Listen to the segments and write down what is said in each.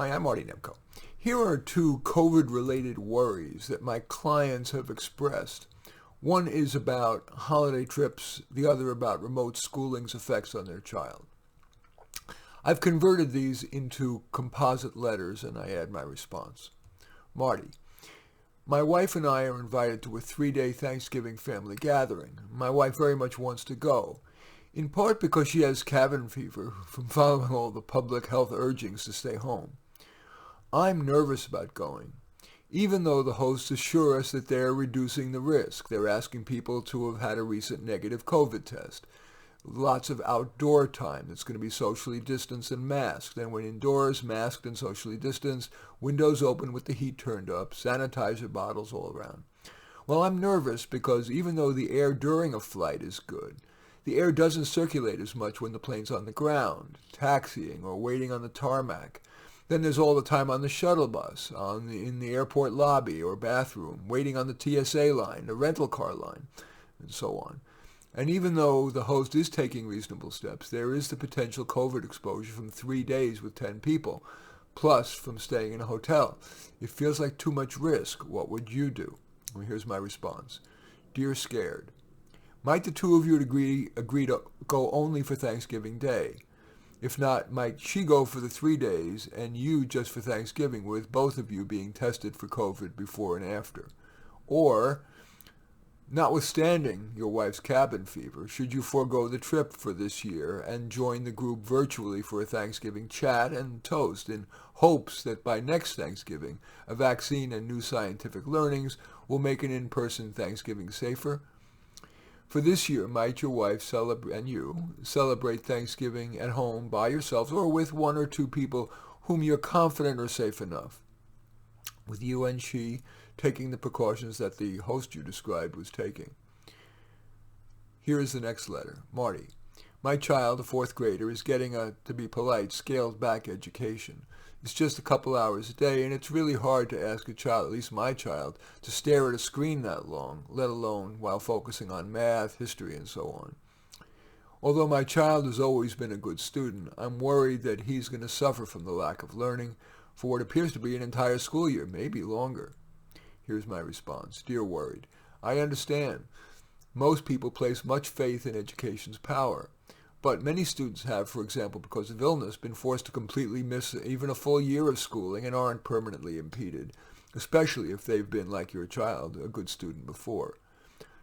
Hi, I'm Marty Nemko. Here are two COVID-related worries that my clients have expressed. One is about holiday trips, the other about remote schooling's effects on their child. I've converted these into composite letters and I add my response. Marty, my wife and I are invited to a 3-day Thanksgiving family gathering. My wife very much wants to go, in part because she has cabin fever from following all the public health urgings to stay home. I'm nervous about going, even though the hosts assure us that they're reducing the risk. They're asking people to have had a recent negative COVID test. Lots of outdoor time that's going to be socially distanced and masked. Then when indoors, masked and socially distanced, windows open with the heat turned up, sanitizer bottles all around. Well, I'm nervous because even though the air during a flight is good, the air doesn't circulate as much when the plane's on the ground, taxiing or waiting on the tarmac. Then there's all the time on the shuttle bus, in the airport lobby or bathroom, waiting on the TSA line, the rental car line, and so on. And even though the host is taking reasonable steps, there is the potential COVID exposure from 3 days with 10 people, plus from staying in a hotel. It feels like too much risk. What would you do? Well, here's my response. Dear Scared, might the two of you agree to go only for Thanksgiving Day? If not, might she go for the 3 days and you just for Thanksgiving, with both of you being tested for COVID before and after? Or, notwithstanding your wife's cabin fever, should you forego the trip for this year and join the group virtually for a Thanksgiving chat and toast in hopes that by next Thanksgiving, a vaccine and new scientific learnings will make an in-person Thanksgiving safer? For this year, might your wife and you celebrate Thanksgiving at home by yourselves or with one or two people whom you're confident are safe enough, with you and she taking the precautions that the host you described was taking? Here is the next letter. Marty, my child, a 4th grader, is getting a, to be polite, scaled-back education. It's just a couple hours a day, and it's really hard to ask a child, at least my child, to stare at a screen that long, let alone while focusing on math, history, and so on. Although my child has always been a good student, I'm worried that he's going to suffer from the lack of learning for what appears to be an entire school year, maybe longer. Here's my response. Dear Worried, I understand. Most people place much faith in education's power. But many students have, for example, because of illness, been forced to completely miss even a full year of schooling and aren't permanently impeded, especially if they've been, like your child, a good student before.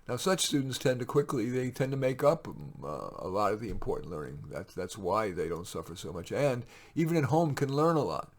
Now, such students tend to make up a lot of the important learning. That's why they don't suffer so much, and even at home can learn a lot,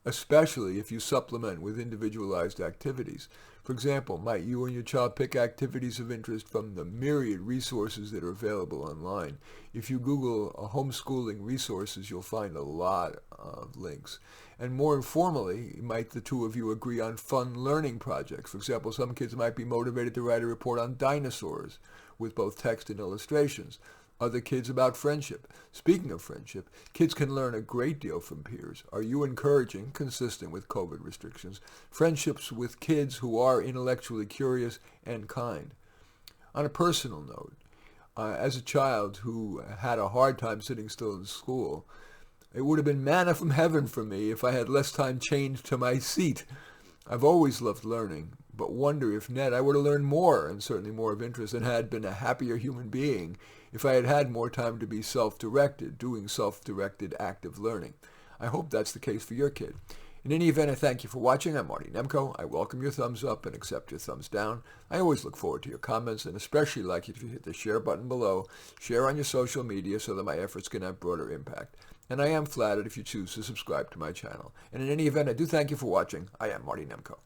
especially if you supplement with individualized activities. For example, might you and your child pick activities of interest from the myriad resources that are available online? If you Google homeschooling resources, you'll find a lot of links. And more informally, might the two of you agree on fun learning projects? For example, some kids might be motivated to write a report on dinosaurs with both text and illustrations. Other kids about friendship. Speaking of friendship, kids can learn a great deal from peers. Are you encouraging, consistent with COVID restrictions, friendships with kids who are intellectually curious and kind? On a personal note, as a child who had a hard time sitting still in school, it would have been manna from heaven for me if I had less time chained to my seat. I've always loved learning, but wonder if net I would have learned more, and certainly more of interest, and had been a happier human being if I had had more time to be self-directed, doing self-directed active learning. I hope that's the case for your kid. In any event, I thank you for watching. I'm Marty Nemko. I welcome your thumbs up and accept your thumbs down. I always look forward to your comments, and especially like it if you hit the share button below. Share on your social media so that my efforts can have broader impact. And I am flattered if you choose to subscribe to my channel. And in any event, I do thank you for watching. I am Marty Nemko.